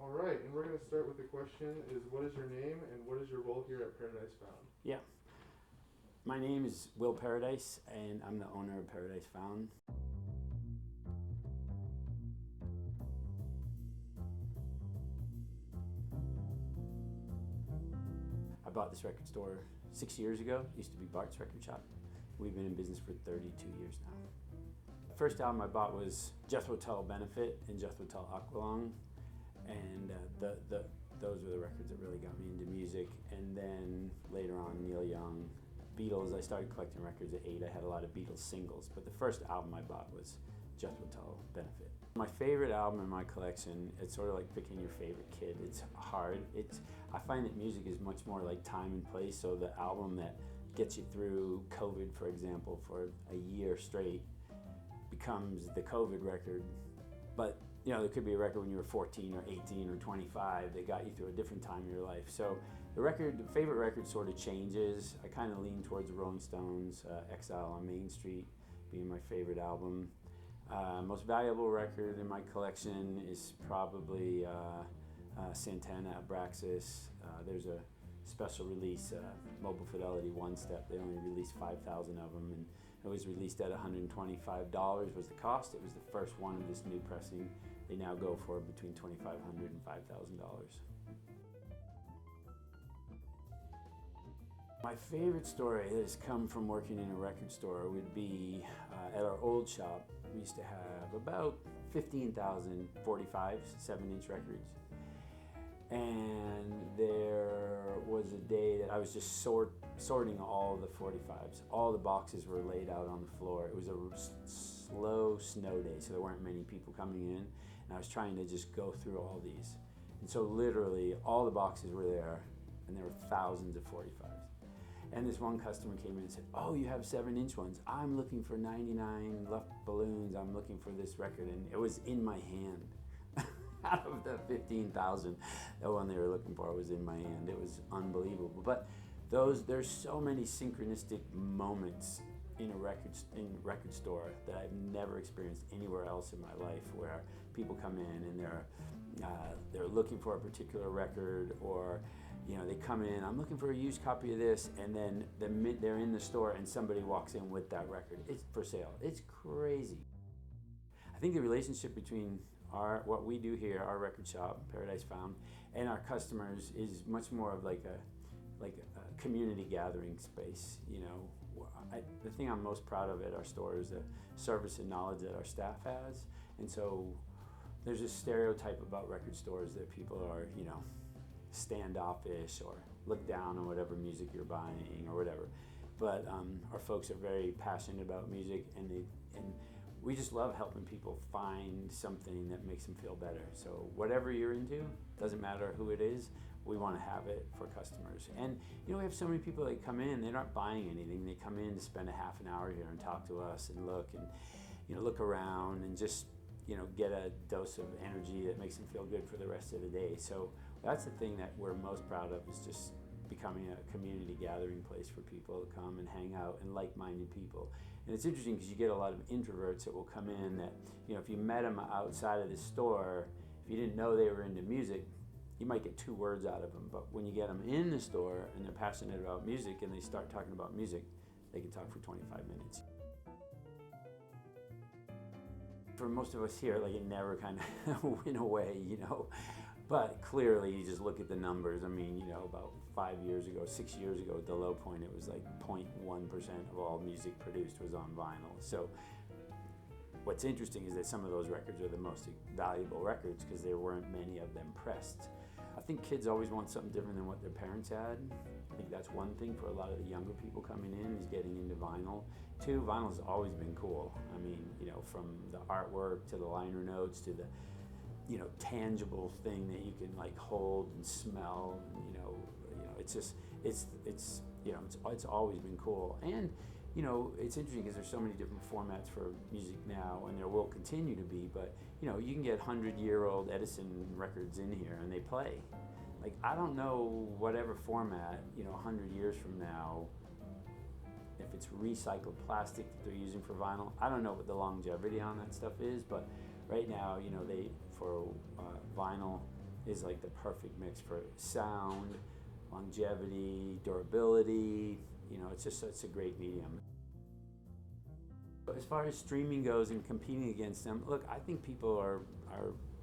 All right, and we're going to start with the question is what is your name and what is your role here at Paradise Found? Yeah. My name is Will Paradise, and I'm the owner of Paradise Found. I bought this record store 6 years ago. It used to be Bart's Record Shop. We've been in business for 32 years now. The first album I bought was Jethro Tull Benefit and Jethro Tull Aqualung, and those were the records that really got me into music. And then later on, Neil Young, Beatles. I started collecting records at 8. I had a lot of Beatles singles, but the first album I bought was Jethro Tull Benefit. My favorite album in my collection, it's sort of like picking your favorite kid. It's hard. I find that music is much more like time and place, so the album that gets you through COVID, for example, for a year straight becomes the COVID record. But you know, there could be a record when you were 14 or 18 or 25 that got you through a different time in your life. So the favorite record sort of changes. I kind of lean towards the Rolling Stones, Exile on Main Street being my favorite album. Most valuable record in my collection is probably Santana, Abraxas. There's a special release, Mobile Fidelity One Step. They only released 5,000 of them, and it was released at $125 was the cost. It was the first one of this new pressing. They now go for between $2,500 and $5,000. My favorite story that has come from working in a record store would be at our old shop. We used to have about 15,000 45s, 7-inch records. And there was a day that I was just sorting all the 45s. All the boxes were laid out on the floor. It was a slow snow day, so there weren't many people coming in. And I was trying to just go through all these. And so literally all the boxes were there, and there were thousands of 45s. And this one customer came in and said, "Oh, you have 7-inch ones. I'm looking for 99 Luft balloons. I'm looking for this record." And it was in my hand. Out of the 15,000, the one they were looking for was in my hand. It was unbelievable. But there's so many synchronistic moments in a record store that I've never experienced anywhere else in my life, where people come in and they're looking for a particular record, or you know, they come in, I'm looking for a used copy of this, and then they're in the store and somebody walks in with that record. It's for sale. It's crazy. I think the relationship between what we do here, our record shop, Paradise Found, and our customers is much more of like a community gathering space. You know, the thing I'm most proud of at our store is the service and knowledge that our staff has. And so there's a stereotype about record stores that people are, you know, standoffish or look down on whatever music you're buying or whatever. But our folks are very passionate about music, and we just love helping people find something that makes them feel better. So whatever you're into, doesn't matter who it is, we want to have it for customers. And you know, we have so many people that come in, they're not buying anything. They come in to spend a half an hour here and talk to us and look around and just, you know, get a dose of energy that makes them feel good for the rest of the day. So that's the thing that we're most proud of, is just becoming a community gathering place for people to come and hang out, and like-minded people. And it's interesting because you get a lot of introverts that will come in that, you know, if you met them outside of the store, if you didn't know they were into music, you might get 2 words out of them. But when you get them in the store and they're passionate about music and they start talking about music, they can talk for 25 minutes. For most of us here, like, it never kind of went away, you know. But clearly, you just look at the numbers. I mean, you know, about 5 years ago, 6 years ago, at the low point, it was like 0.1% of all music produced was on vinyl. So what's interesting is that some of those records are the most valuable records because there weren't many of them pressed. I think kids always want something different than what their parents had. I think that's one thing for a lot of the younger people coming in, is getting into vinyl. 2, vinyl's always been cool. I mean, you know, from the artwork to the liner notes to the, you know, tangible thing that you can like hold and smell. You know, it's just, you know, it's always been cool. And you know, it's interesting because there's so many different formats for music now, and there will continue to be, but you know, you can get 100-year-old Edison records in here and they play. Like, I don't know whatever format, you know, 100 years from now, if it's recycled plastic that they're using for vinyl. I don't know what the longevity on that stuff is, but right now, you know, for vinyl, is like the perfect mix for sound, longevity, durability. You know, it's a great medium. As far as streaming goes and competing against them, look, I think people are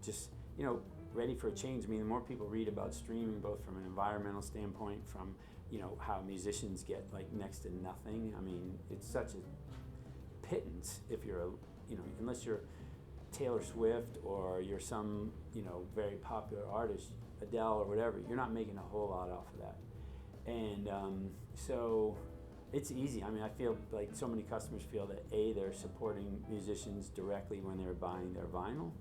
just, you know, ready for a change. I mean, the more people read about streaming, both from an environmental standpoint, from, you know, how musicians get like next to nothing. I mean, it's such a pittance if you're a, you know, unless you're Taylor Swift or you're some, you know, very popular artist, Adele or whatever, you're not making a whole lot off of that. And so it's easy. I mean, I feel like so many customers feel that they're supporting musicians directly when they're buying their vinyl.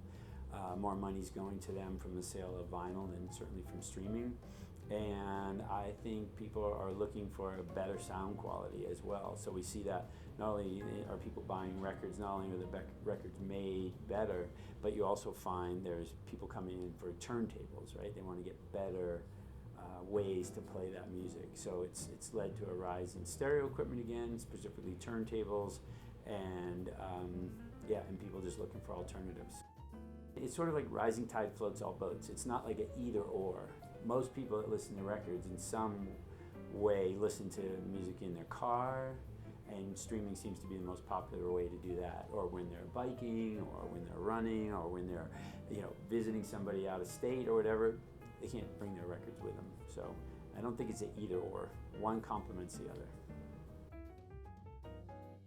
More money's going to them from the sale of vinyl than certainly from streaming. And I think people are looking for a better sound quality as well. So we see that not only are people buying records, not only are the records made better, but you also find there's people coming in for turntables, right? They want to get better ways to play that music. So it's led to a rise in stereo equipment again, specifically turntables, and and people just looking for alternatives. It's sort of like rising tide floats all boats. It's not like an either or. Most people that listen to records in some way listen to music in their car, and streaming seems to be the most popular way to do that, or when they're biking, or when they're running, or when they're, you know, visiting somebody out of state or whatever. They can't bring their records with them. So I don't think it's an either or. One complements the other.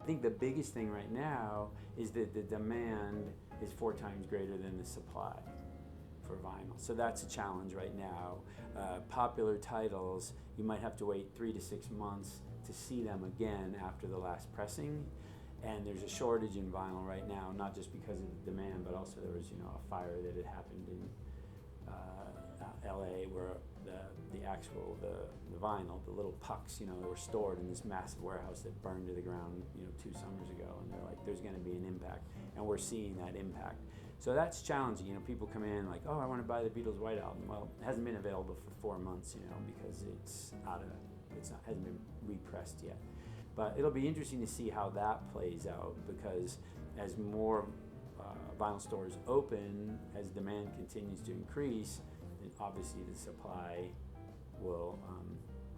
I think the biggest thing right now is that the demand is 4 times greater than the supply for vinyl. So that's a challenge right now. Popular titles, you might have to wait 3 to 6 months to see them again after the last pressing. And there's a shortage in vinyl right now, not just because of the demand, but also there was, you know, a fire that had happened in LA where the vinyl, the little pucks, you know, they were stored in this massive warehouse that burned to the ground, you know, 2 summers ago. And they're like, there's going to be an impact, and we're seeing that impact. So that's challenging. You know, people come in like, oh, I want to buy the Beatles' White Album. Well, it hasn't been available for 4 months, you know, because hasn't been repressed yet. But it'll be interesting to see how that plays out, because as more vinyl stores open, as demand continues to increase, then obviously the supply will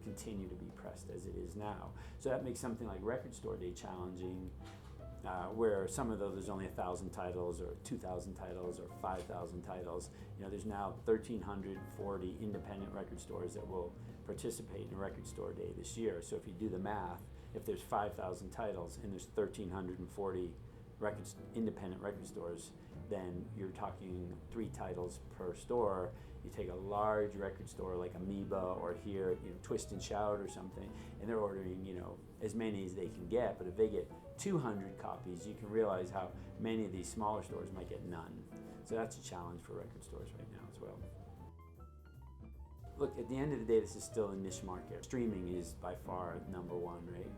continue to be pressed as it is now. So that makes something like Record Store Day challenging, where some of those there's only 1,000 titles or 2,000 titles or 5,000 titles. You know, there's now 1,340 independent record stores that will participate in Record Store Day this year. So if you do the math, if there's 5,000 titles and there's 1,340 independent record stores, then you're talking 3 titles per store. You take a large record store like Amoeba or here, you know, Twist and Shout or something, and they're ordering, you know, as many as they can get. But if they get 200 copies, you can realize how many of these smaller stores might get none. So that's a challenge for record stores right now as well. Look, at the end of the day, this is still a niche market. Streaming is by far number one, right?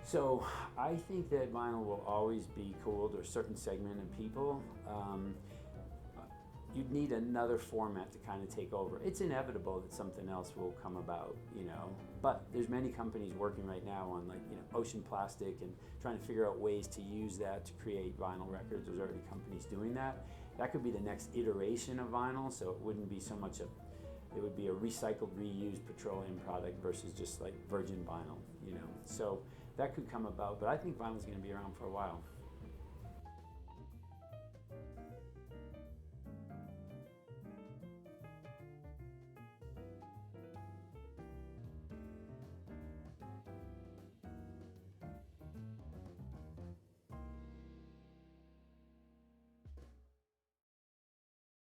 So I think that vinyl will always be cool to a certain segment of people. You'd need another format to kind of take over. It's inevitable that something else will come about, you know. But there's many companies working right now on, like, you know, ocean plastic and trying to figure out ways to use that to create vinyl records. There's already companies doing that. That could be the next iteration of vinyl, so it wouldn't be so much it would be a recycled, reused petroleum product versus just like virgin vinyl, you know. So that could come about, but I think vinyl's going to be around for a while.